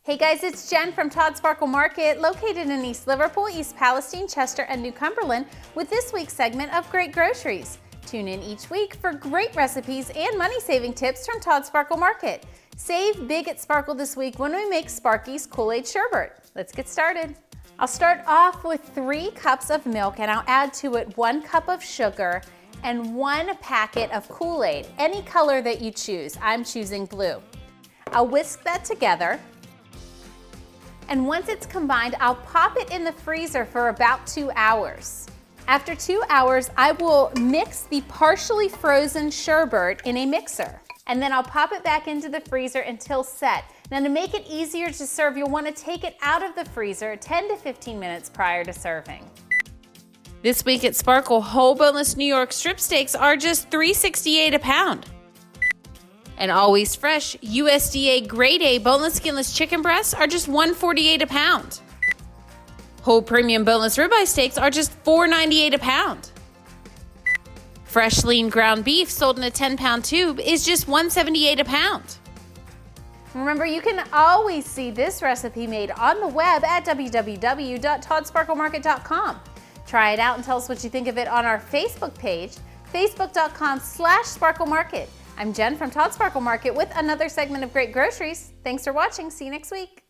Hey guys, it's Jen from Todd Sparkle Market, located in East Liverpool, East Palestine, Chester, and New Cumberland, with this week's segment of Great Groceries. Tune in each week for great recipes and money-saving tips from Todd Sparkle Market. Save big at Sparkle this week when we make Sparky's Kool-aid Sherbet. Let's get started. I'll start off with 3 cups of milk, and I'll add to it 1 cup of sugar and 1 packet of Kool-Aid, any color that you choose. I'm choosing blue. I'll whisk that together. And once it's combined, I'll pop it in the freezer for about 2 hours. After 2 hours, I will mix the partially frozen sherbet in a mixer. And then I'll pop it back into the freezer until set. Now to make it easier to serve, you'll want to take it out of the freezer 10 to 15 minutes prior to serving. This week at Sparkle, whole boneless New York strip steaks are just $3.68 a pound. And always fresh USDA grade A boneless skinless chicken breasts are just $1.48 a pound. Whole premium boneless ribeye steaks are just $4.98 a pound. Fresh lean ground beef sold in a 10-pound tube is just $1.78 a pound. Remember, you can always see this recipe made on the web at www.toddsparklemarket.com. Try it out and tell us what you think of it on our Facebook page, facebook.com/sparklemarket. I'm Jen from Todd Sparkle Market with another segment of Great Groceries. Thanks for watching. See you next week.